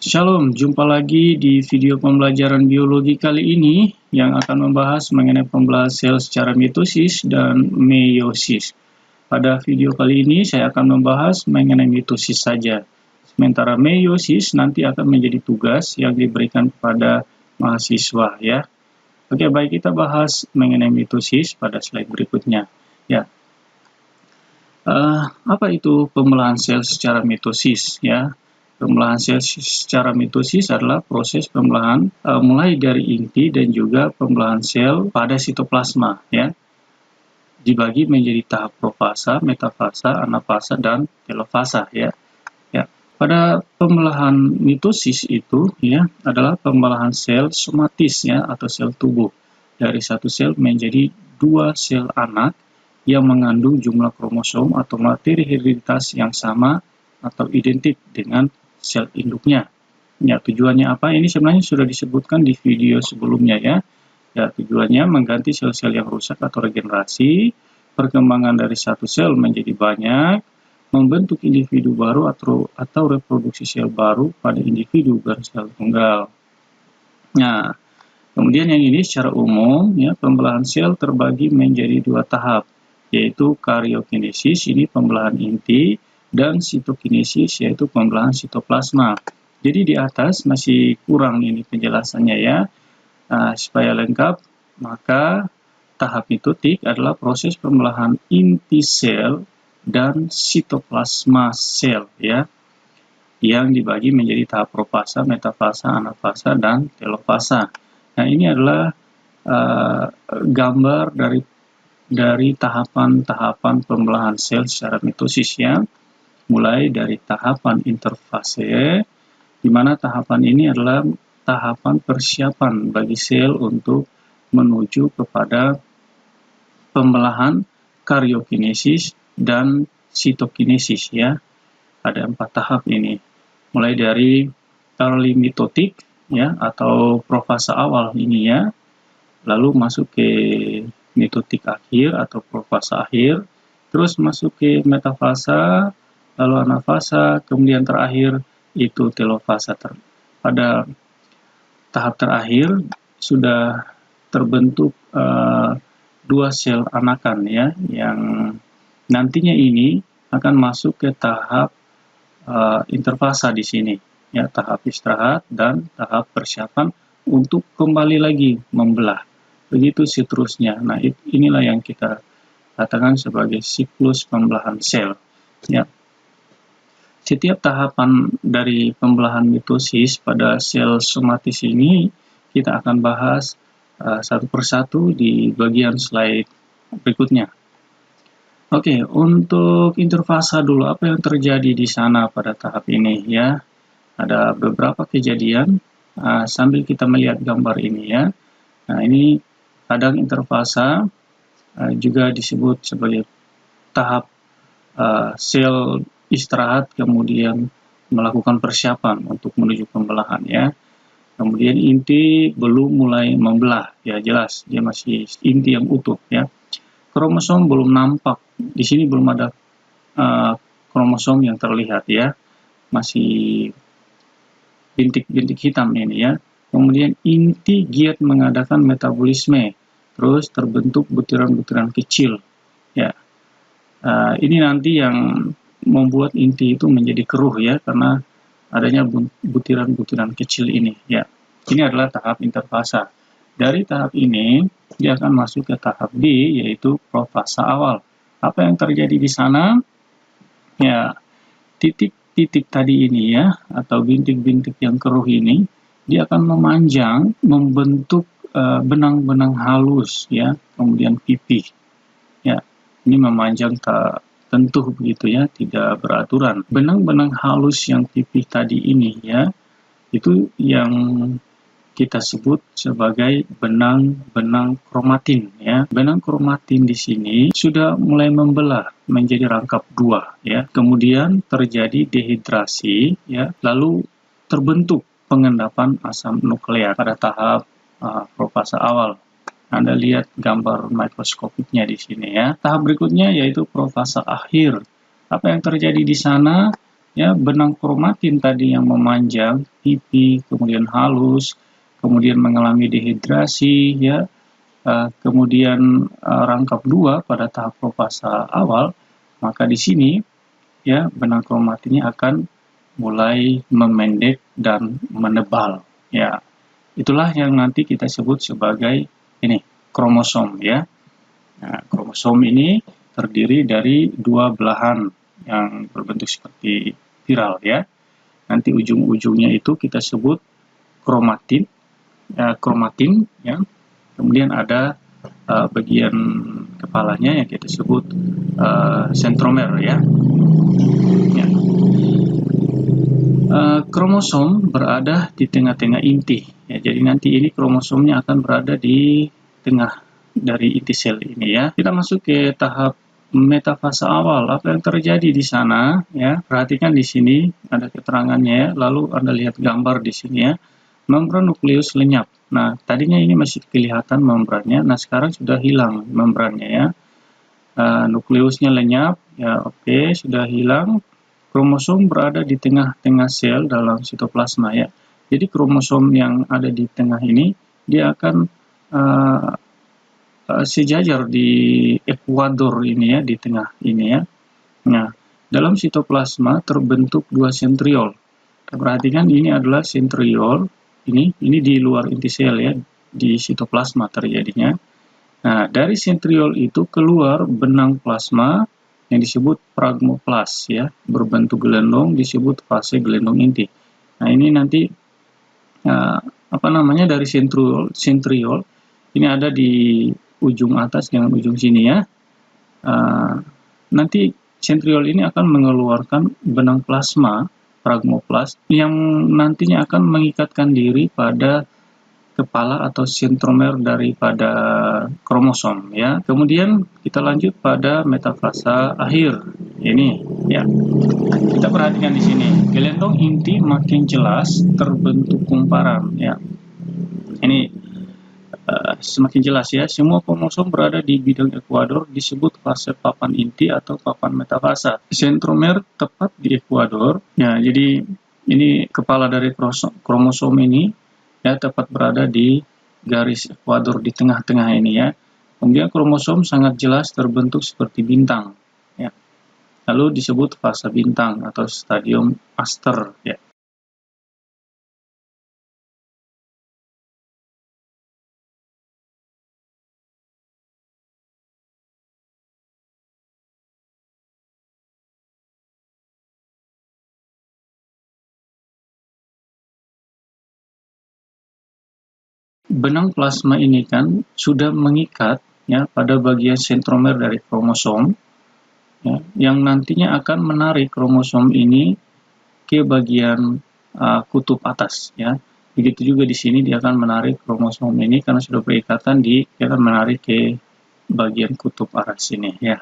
Shalom, jumpa lagi di video pembelajaran biologi kali ini yang akan membahas mengenai pembelahan sel secara mitosis dan meiosis. Pada video kali ini saya akan membahas mengenai mitosis saja. Sementara meiosis nanti akan menjadi tugas yang diberikan kepada mahasiswa ya. Oke, baik, kita bahas mengenai mitosis pada slide berikutnya. Ya. Apa itu pembelahan sel secara mitosis ya? Pembelahan sel secara mitosis adalah proses pembelahan mulai dari inti dan juga pembelahan sel pada sitoplasma ya. Dibagi menjadi tahap profasa, metafasa, anafasa, dan telofasa ya. Ya. Pada pembelahan mitosis itu ya adalah pembelahan sel somatis ya atau sel tubuh dari satu sel menjadi dua sel anak yang mengandung jumlah kromosom atau materi hereditas yang sama atau identik dengan sel induknya. Ya, tujuannya apa? Ini sebenarnya sudah disebutkan di video sebelumnya ya. Ya, tujuannya mengganti sel-sel yang rusak atau regenerasi, perkembangan dari satu sel menjadi banyak, membentuk individu baru atau reproduksi sel baru pada individu bersel tunggal. Nah, kemudian yang ini secara umum ya pembelahan sel terbagi menjadi dua tahap, yaitu karyokinesis, ini pembelahan inti, dan sitokinesis, yaitu pembelahan sitoplasma. Jadi di atas masih kurang ini penjelasannya ya. Supaya lengkap, maka tahap mitotik adalah proses pembelahan inti sel dan sitoplasma sel ya, yang dibagi menjadi tahap profasa, metafasa, anafasa, dan telofasa. Nah, ini adalah gambar dari tahapan-tahapan pembelahan sel secara mitosis ya. Mulai dari tahapan interfase, di mana tahapan ini adalah tahapan persiapan bagi sel untuk menuju kepada pembelahan karyokinesis dan sitokinesis ya. Ada 4 tahap ini. Mulai dari early mitotik ya atau profasa awal ini ya. Lalu masuk ke mitotik akhir atau profasa akhir, terus masuk ke metafasa, lalu anafasa, kemudian terakhir itu telofasa. Pada tahap terakhir sudah terbentuk dua sel anakan ya, yang nantinya ini akan masuk ke tahap interfasa di sini ya, tahap istirahat dan tahap persiapan untuk kembali lagi membelah. Begitu seterusnya. Nah, inilah yang kita katakan sebagai siklus pembelahan sel ya. Setiap tahapan dari pembelahan mitosis pada sel somatis ini kita akan bahas satu persatu di bagian slide berikutnya. Oke, untuk interfasa dulu, apa yang terjadi di sana pada tahap ini ya? Ada beberapa kejadian sambil kita melihat gambar ini ya. Nah, ini kadang interfasa juga disebut sebagai tahap sel istirahat kemudian melakukan persiapan untuk menuju pembelahan ya. Kemudian inti belum mulai membelah ya, jelas dia masih inti yang utuh ya. Kromosom belum nampak, di sini belum ada kromosom yang terlihat ya, masih bintik-bintik hitam ini ya. Kemudian inti giat mengadakan metabolisme, terus terbentuk butiran-butiran kecil ya. Ini nanti yang membuat inti itu menjadi keruh ya, karena adanya butiran-butiran kecil ini ya. Ini adalah tahap interfasa. Dari tahap ini dia akan masuk ke tahap D, yaitu profasa awal. Apa yang terjadi di sana ya, titik-titik tadi ini ya, atau bintik-bintik yang keruh ini, dia akan memanjang membentuk benang-benang halus ya, kemudian pipih ya. Ini memanjang tentu begitu ya, tidak beraturan. Benang-benang halus yang pipih tadi ini ya, itu yang kita sebut sebagai benang-benang kromatin ya. Benang kromatin di sini sudah mulai membelah menjadi rangkap dua ya. Kemudian terjadi dehidrasi ya, lalu terbentuk pengendapan asam nukleat pada tahap profasa awal. Anda lihat gambar mikroskopiknya di sini ya. Tahap berikutnya yaitu profasa akhir. Apa yang terjadi di sana? ya benang kromatin tadi yang memanjang, tipis, kemudian halus, kemudian mengalami dehidrasi, ya, kemudian rangkap 2 pada tahap profasa awal, maka di sini ya benang kromatinnya akan mulai memendek dan menebal. Ya, itulah yang nanti kita sebut sebagai ini kromosom ya. Nah, kromosom ini terdiri dari 2 belahan yang berbentuk seperti spiral ya. Nanti ujung-ujungnya itu kita sebut kromatin, kromatin ya. Kemudian ada bagian kepalanya yang kita sebut sentromer ya. Ya. Kromosom berada di tengah-tengah inti. Ya, jadi nanti ini kromosomnya akan berada di tengah dari inti sel ini ya. Kita masuk ke tahap metafase awal. Apa yang terjadi di sana ya? Perhatikan di sini ada keterangannya ya. Lalu Anda lihat gambar di sini ya. Membran nukleus lenyap. Nah, tadinya ini masih kelihatan membrannya. Nah, sekarang sudah hilang membrannya ya. Nukleusnya lenyap. Ya, oke, sudah hilang. Kromosom berada di tengah-tengah sel dalam sitoplasma ya. Jadi kromosom yang ada di tengah ini dia akan sejajar di ekuador ini ya, di tengah ini ya. Nah, dalam sitoplasma terbentuk 2 sentriol. Perhatikan ini adalah sentriol, ini di luar inti sel ya, di sitoplasma terjadinya. Nah, dari sentriol itu keluar benang plasma yang disebut pragmoplas ya, berbentuk gelendong, disebut fase gelendong inti. Nah, ini nanti dari sentriol ini ada di ujung atas dengan ujung sini ya. Nanti sentriol ini akan mengeluarkan benang plasma pragmoplas yang nantinya akan mengikatkan diri pada kepala atau sentromer daripada kromosom ya. Kemudian kita lanjut pada metafasa akhir ini ya. Kita perhatikan di sini gelendong inti makin jelas terbentuk kumparan ya. Ini semakin jelas ya. Semua kromosom berada di bidang ekuador disebut fase papan inti atau papan metafasa. Sentromer tepat di ekuador ya. Jadi ini kepala dari kromosom ini ya tepat berada di garis ekuador di tengah-tengah ini ya. Kemudian kromosom sangat jelas terbentuk seperti bintang ya. Lalu disebut fase bintang atau stadium aster ya. Benang plasma ini kan sudah mengikat ya pada bagian sentromer dari kromosom ya, yang nantinya akan menarik kromosom ini ke bagian kutub atas ya. Begitu juga di sini dia akan menarik kromosom ini karena sudah berikatan dia akan menarik ke bagian kutub atas sini ya.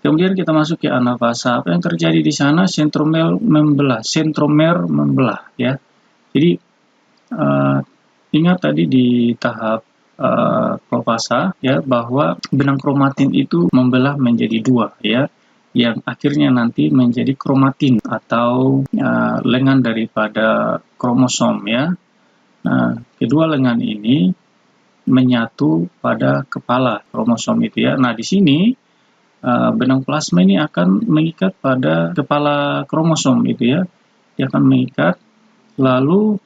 Kemudian kita masuk ke anafasa. Apa yang terjadi di sana? Sentromer membelah ya. Jadi ingat tadi di tahap profasa ya bahwa benang kromatin itu membelah menjadi 2 ya, yang akhirnya nanti menjadi kromatin atau lengan daripada kromosom ya. Nah, kedua lengan ini menyatu pada kepala kromosom itu ya. Nah, di sini benang plasma ini akan mengikat pada kepala kromosom itu ya. Dia akan mengikat, lalu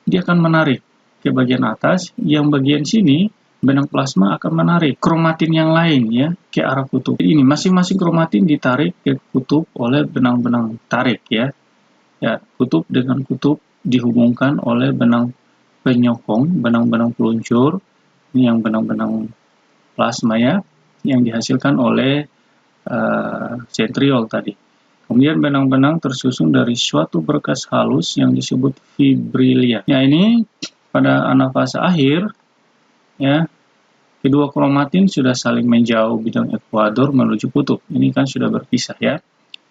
dia akan menarik ke bagian atas, yang bagian sini benang plasma akan menarik kromatin yang lain ya ke arah kutub. Ini masing-masing kromatin ditarik ke kutub oleh benang-benang tarik ya. Ya, kutub dengan kutub dihubungkan oleh benang penyokong, benang-benang peluncur. Ini yang benang-benang plasma ya, yang dihasilkan oleh sentriol tadi. Kemudian benang-benang tersusun dari suatu berkas halus yang disebut fibrilia. Ya, ini pada anafase akhir ya, kedua kromatin sudah saling menjauh bidang ekuador menuju kutub. Ini kan sudah berpisah ya.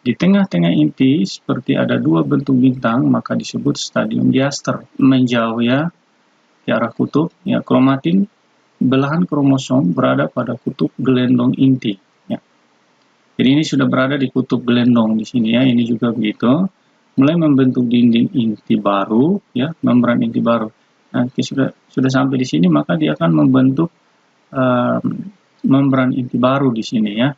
Di tengah-tengah inti seperti ada 2 bentuk bintang, maka disebut stadium diaster. Menjauh ya ke arah kutub ya. Kromatin belahan kromosom berada pada kutub gelendong inti ya. Jadi ini sudah berada di kutub gelendong di sini ya, ini juga begitu. Mulai membentuk dinding inti baru ya, membran inti baru. Nanti sudah sampai di sini maka dia akan membentuk membran inti baru di sini ya.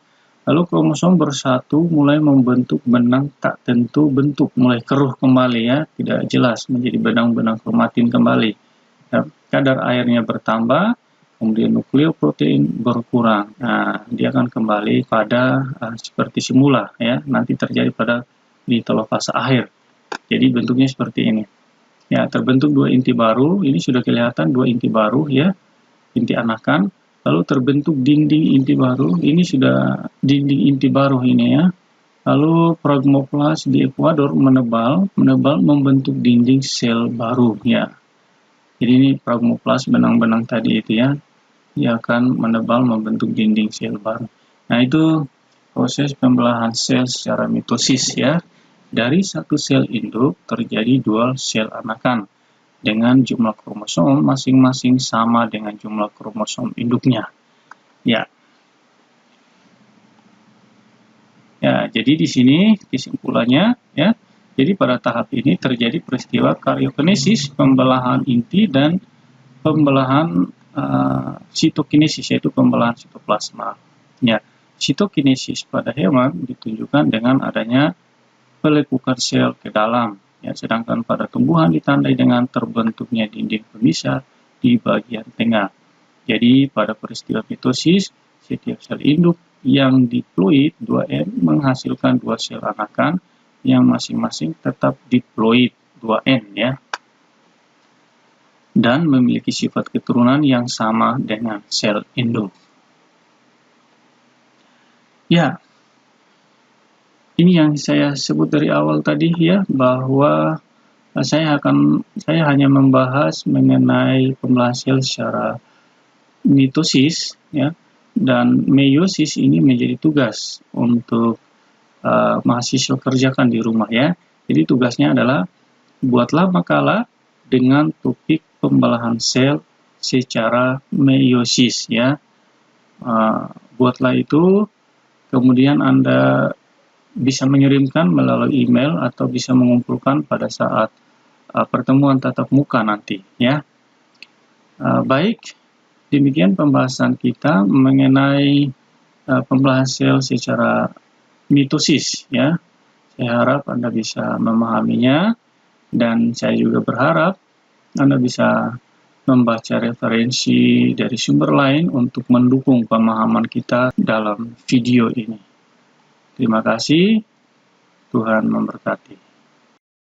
Lalu kromosom bersatu mulai membentuk benang tak tentu bentuk, mulai keruh kembali ya, tidak jelas, menjadi benang-benang kromatin kembali. Ya, kadar airnya bertambah, kemudian nukleoprotein berkurang. Nah, dia akan kembali pada seperti semula ya, nanti terjadi pada di telofase akhir. Jadi bentuknya seperti ini. Ya, terbentuk dua inti baru, ini sudah kelihatan dua inti baru ya, inti anakan. Lalu terbentuk dinding inti baru, ini sudah dinding inti baru ini ya. Lalu pragmoplas di ekuador menebal membentuk dinding sel baru ya. Jadi ini pragmoplas benang-benang tadi itu ya, dia akan menebal membentuk dinding sel baru. Nah itu proses pembelahan sel secara mitosis ya. Dari satu sel induk terjadi dual sel anakan dengan jumlah kromosom masing-masing sama dengan jumlah kromosom induknya. Ya. Ya, jadi di sini kesimpulannya ya. Jadi pada tahap ini terjadi peristiwa karyokinesis, pembelahan inti dan pembelahan sitokinesis, yaitu pembelahan sitoplasma. Ya, sitokinesis pada hewan ditunjukkan dengan adanya pelekukan sel ke dalam. Ya, sedangkan pada tumbuhan ditandai dengan terbentuknya dinding pemisah di bagian tengah. Jadi pada peristiwa mitosis, setiap sel induk yang diploid 2N menghasilkan dua sel anakan yang masing-masing tetap diploid 2N ya. Dan memiliki sifat keturunan yang sama dengan sel induk. Ya, ini yang saya sebut dari awal tadi ya, bahwa saya hanya membahas mengenai pembelahan sel secara mitosis ya, dan meiosis ini menjadi tugas untuk mahasiswa kerjakan di rumah ya. Jadi tugasnya adalah buatlah makalah dengan topik pembelahan sel secara meiosis ya. Buatlah itu, kemudian Anda bisa mengirimkan melalui email atau bisa mengumpulkan pada saat pertemuan tatap muka nanti ya. Baik, demikian pembahasan kita mengenai pembelahan sel secara mitosis ya. Saya harap Anda bisa memahaminya, dan saya juga berharap Anda bisa membaca referensi dari sumber lain untuk mendukung pemahaman kita dalam video ini. Terima kasih, Tuhan memberkati.